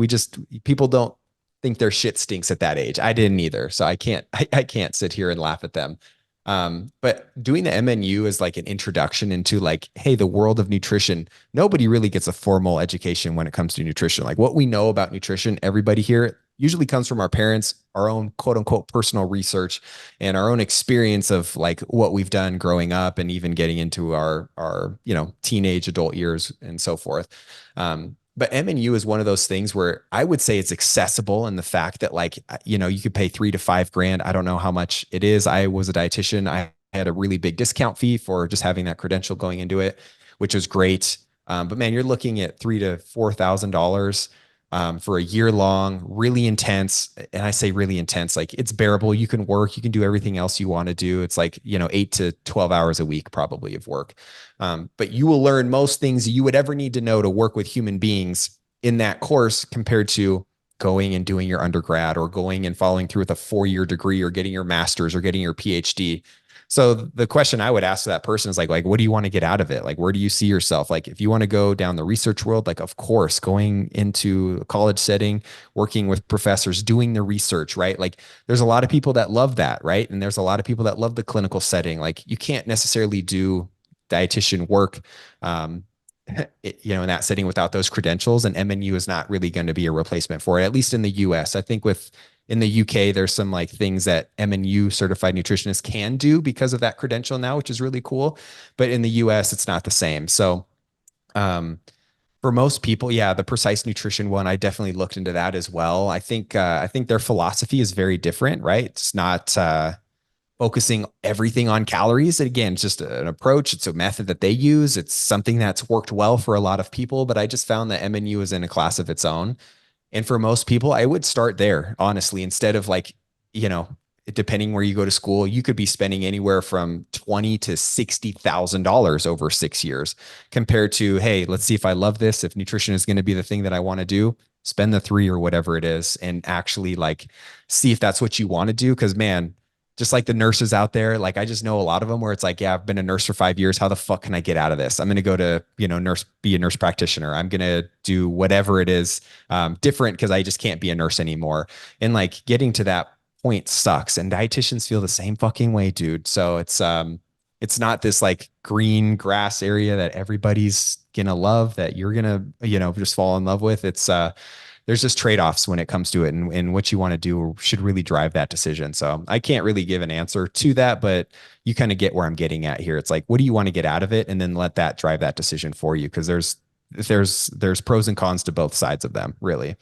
people don't think their shit stinks at that age. I didn't either. So I can't sit here and laugh at them. But doing the MNU is like an introduction into like, hey, the world of nutrition. Nobody really gets a formal education when it comes to nutrition. Like what we know about nutrition, everybody here usually comes from our parents, our own quote unquote personal research and our own experience of like what we've done growing up and even getting into our teenage adult years and so forth. But MNU is one of those things where I would say it's accessible in the fact that like, you could pay $3,000 to $5,000. I don't know how much it is. I was a dietitian. I had a really big discount fee for just having that credential going into it, which was great. But man, you're looking at $3,000 to $4,000 for a year long, really intense. And I say really intense, like it's bearable. You can work, you can do everything else you want to do. It's like, 8 to 12 hours a week, probably of work. But you will learn most things you would ever need to know to work with human beings in that course compared to going and doing your undergrad or going and following through with a 4-year degree or getting your master's or getting your PhD. So the question I would ask to that person is like, what do you want to get out of it? Like, where do you see yourself? Like, if you want to go down the research world, like, of course, going into a college setting, working with professors, doing the research, right? Like, there's a lot of people that love that, right? And there's a lot of people that love the clinical setting. Like, you can't necessarily do dietitian work, in that setting without those credentials. And MNU is not really going to be a replacement for it, at least in the US. I think in the UK, there's some like things that MNU certified nutritionists can do because of that credential now, which is really cool. But in the US, it's not the same. So, for most people, yeah, the precise nutrition one, I definitely looked into that as well. I think their philosophy is very different, right? It's not focusing everything on calories. Again, it's just an approach. It's a method that they use. It's something that's worked well for a lot of people, but I just found that MNU is in a class of its own. And for most people, I would start there, honestly, instead of like, you know, depending where you go to school, you could be spending anywhere from $20,000 to $60,000 over 6 years compared to, hey, let's see if I love this. If nutrition is going to be the thing that I want to do, spend the 3 or whatever it is and actually like see if that's what you want to do. Cause man, just like the nurses out there, like I just know a lot of them where it's like, yeah, I've been a nurse for 5 years. How the fuck can I get out of this? I'm going to go to, be a nurse practitioner. I'm going to do whatever it is different because I just can't be a nurse anymore. And like getting to that point sucks. And dietitians feel the same fucking way, dude. So it's not this like green grass area that everybody's going to love that you're going to, just fall in love with. There's just trade-offs when it comes to it, and what you want to do should really drive that decision. So I can't really give an answer to that, but you kind of get where I'm getting at here. It's like, what do you want to get out of it? And then let that drive that decision for you. Cause there's pros and cons to both sides of them, really.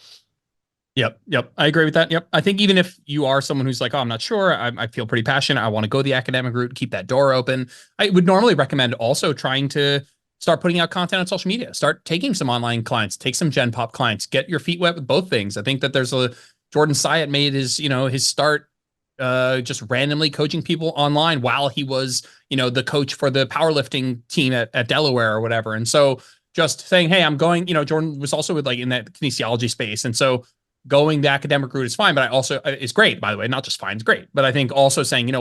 Yep. Yep. I agree with that. Yep. I think even if you are someone who's like, oh, I'm not sure, I feel pretty passionate, I want to go the academic route, keep that door open. I would normally recommend also trying to start putting out content on social media, start taking some online clients, take some Gen Pop clients, get your feet wet with both things. I think that there's Jordan Syatt made his start just randomly coaching people online while he was, the coach for the powerlifting team at Delaware or whatever. And so just saying, hey, I'm going, Jordan was also with like in that kinesiology space. And so going the academic route is fine, but I also is great, by the way, not just fine, it's great. But I think also saying,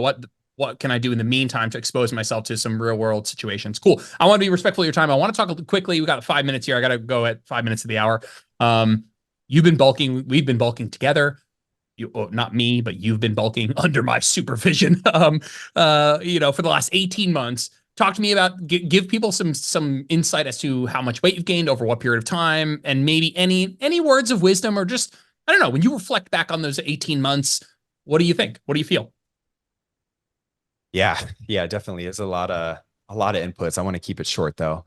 what can I do in the meantime to expose myself to some real world situations? Cool. I want to be respectful of your time. I want to talk quickly. We got 5 minutes here. I got to go at 5 minutes of the hour. You've been bulking. We've been bulking together. Not me, but you've been bulking under my supervision. For the last 18 months. Talk to me about, give people some insight as to how much weight you've gained over what period of time, and maybe any words of wisdom, or just, I don't know, when you reflect back on those 18 months, what do you think? What do you feel? Yeah. Yeah, definitely. It's a lot of inputs. I want to keep it short though.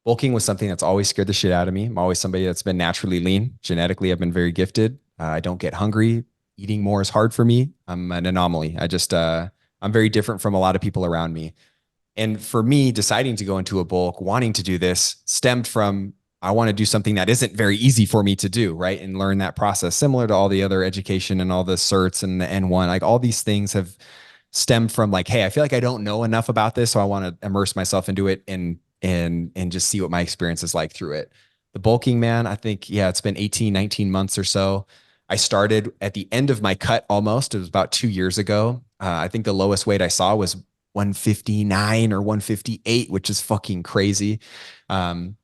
Bulking was something that's always scared the shit out of me. I'm always somebody that's been naturally lean. Genetically, I've been very gifted. I don't get hungry. Eating more is hard for me. I'm an anomaly. I'm very different from a lot of people around me. And for me, deciding to go into a bulk, wanting to do this stemmed from, I want to do something that isn't very easy for me to do, right? And learn that process, similar to all the other education and all the certs and the N1, like all these things have stemmed from like, hey, I feel like I don't know enough about this. So I want to immerse myself into it and just see what my experience is like through it. The bulking, man, I think, yeah, it's been 18, 19 months or so. I started at the end of my cut almost. It was about 2 years ago. I think the lowest weight I saw was 159 or 158, which is fucking crazy. When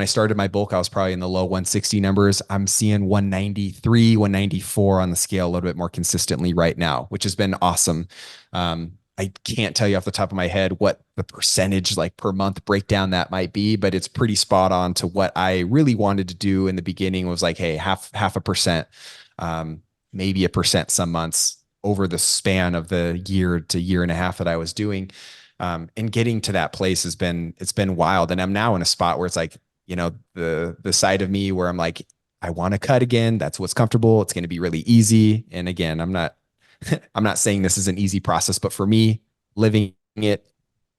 I started my bulk, I was probably in the low 160 numbers. I'm seeing 193, 194 on the scale a little bit more consistently right now, which has been awesome. I can't tell you off the top of my head what the percentage like per month breakdown that might be, but it's pretty spot on to what I really wanted to do in the beginning. Was like, hey, half a percent, maybe a percent some months over the span of the year to year and a half that I was doing. And getting to that place it's been wild. And I'm now in a spot where it's like, the side of me where I'm like, I want to cut again. That's what's comfortable. It's going to be really easy. And again, I'm not saying this is an easy process, but for me, living it,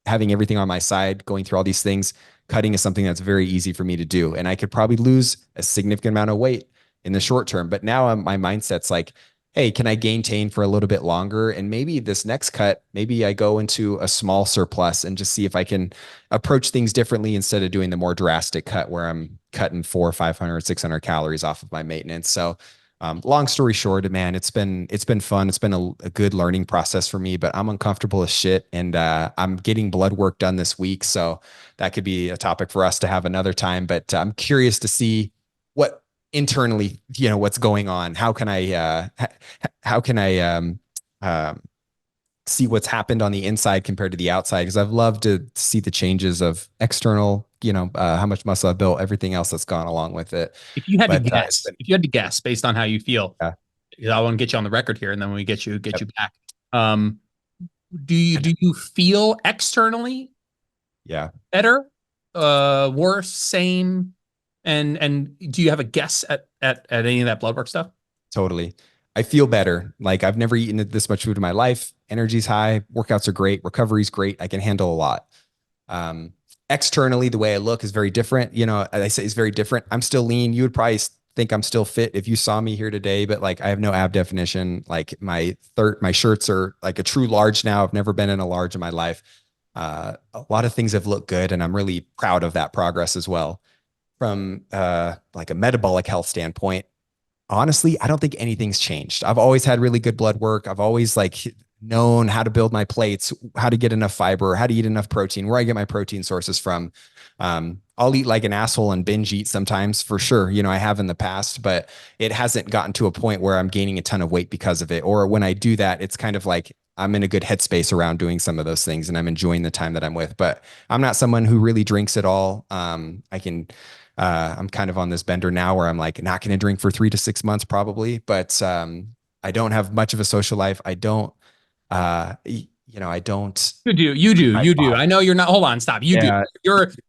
having everything on my side, going through all these things, cutting is something that's very easy for me to do. And I could probably lose a significant amount of weight in the short term. But now my mindset's like, hey, can I maintain for a little bit longer? And maybe this next cut, maybe I go into a small surplus and just see if I can approach things differently instead of doing the more drastic cut where I'm cutting 400, 500, 600 calories off of my maintenance. So long story short, man, it's been fun. It's been a good learning process for me, but I'm uncomfortable as shit. And I'm getting blood work done this week. So that could be a topic for us to have another time. But I'm curious to see what internally, what's going on. How can I see what's happened on the inside compared to the outside? Because I've loved to see the changes of external, how much muscle I've built, everything else that's gone along with it. If you had But to guess, if you had to guess based on how you feel, yeah, I want to get you on the record here, and then when we get you yep. back. Do you feel externally Yeah, better, worse, same? And do you have a guess at any of that blood work stuff? totally. I feel better. Like I've never eaten this much food in my life. Energy's high. Workouts are great. Recovery's great. I can handle a lot. Externally, the way I look is very different. As I say, it's very different. I'm still lean. You would probably think I'm still fit if you saw me here today, but like I have no ab definition. Like my shirts are like a true large now. I've never been in a large in my life. A lot of things have looked good, and I'm really proud of that progress as well. From like a metabolic health standpoint, honestly, I don't think anything's changed. I've always had really good blood work. I've always known how to build my plates, how to get enough fiber, how to eat enough protein, where I get my protein sources from. I'll eat like an asshole and binge eat sometimes for sure. I have in the past, but it hasn't gotten to a point where I'm gaining a ton of weight because of it. Or when I do that, it's kind of like I'm in a good headspace around doing some of those things and I'm enjoying the time that I'm with, but I'm not someone who really drinks at all. I'm kind of on this bender now where I'm like not going to drink for 3 to 6 months probably, but I don't have much of a social life. I don't. I don't. You do. I know you're not. Hold on, stop. Yeah.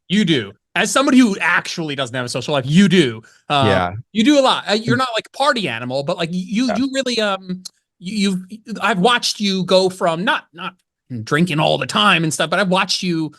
You do. As somebody who actually doesn't have a social life, you do. Yeah. You do a lot. You're not like a party animal, but like you really I've watched you go from not drinking all the time and stuff, but I've watched you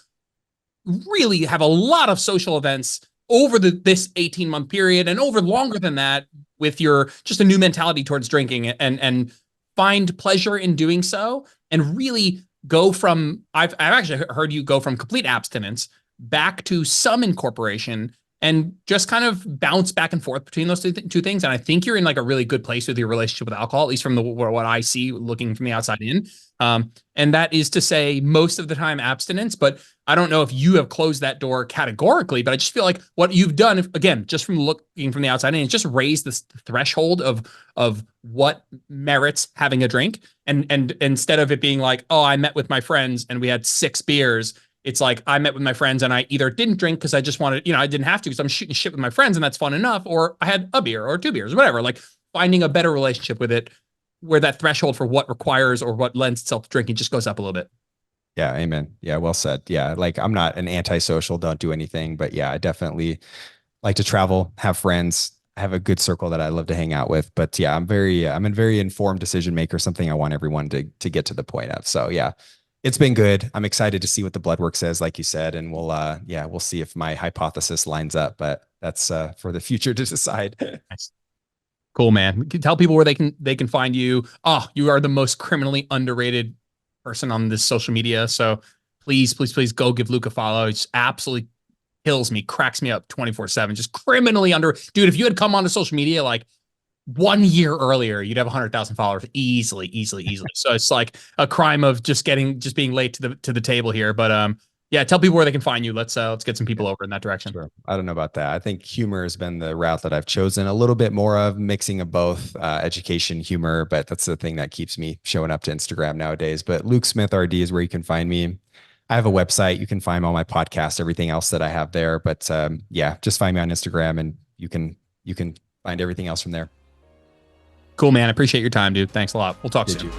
really have a lot of social events over this 18-month period and over longer than that with your just a new mentality towards drinking and find pleasure in doing so and really go from I've actually heard you go from complete abstinence back to some incorporation and just kind of bounce back and forth between those two things. And I think you're in like a really good place with your relationship with alcohol, at least from what I see looking from the outside in. And that is to say most of the time abstinence, but I don't know if you have closed that door categorically, but I just feel like what you've done, again, just from looking from the outside in, is just raised this threshold of what merits having a drink. And instead of it being like, oh, I met with my friends and we had 6 beers, it's like I met with my friends and I either didn't drink because I just wanted, I didn't have to because I'm shooting shit with my friends and that's fun enough, or I had a beer or 2 beers, whatever, like finding a better relationship with it where that threshold for what requires or what lends itself to drinking just goes up a little bit. Yeah. Amen. Yeah. Well said. Yeah. Like I'm not an antisocial, don't do anything, but yeah, I definitely like to travel, have friends, have a good circle that I love to hang out with. But yeah, I'm a very informed decision maker, something I want everyone to get to the point of. So yeah, it's been good. I'm excited to see what the blood work says, like you said, and we'll see if my hypothesis lines up, but that's for the future to decide. Nice. Cool, man. Tell people where they can find you. Oh, you are the most criminally underrated person on this social media. So please go give Luke a follow. It's absolutely kills me, cracks me up 24/7. Just criminally dude, if you had come onto social media like 1 year earlier, you'd have 100,000 followers easily. So it's like a crime of just being late to the table here. But yeah, tell people where they can find you. Let's get some people over in that direction. Sure. I don't know about that. I think humor has been the route that I've chosen, a little bit more of mixing of both education, humor, but that's the thing that keeps me showing up to Instagram nowadays. But Luke Smith RD is where you can find me. I have a website. You can find all my podcasts, everything else that I have there. But yeah, just find me on Instagram and you can find everything else from there. Cool, man. I appreciate your time, dude. Thanks a lot. We'll talk soon.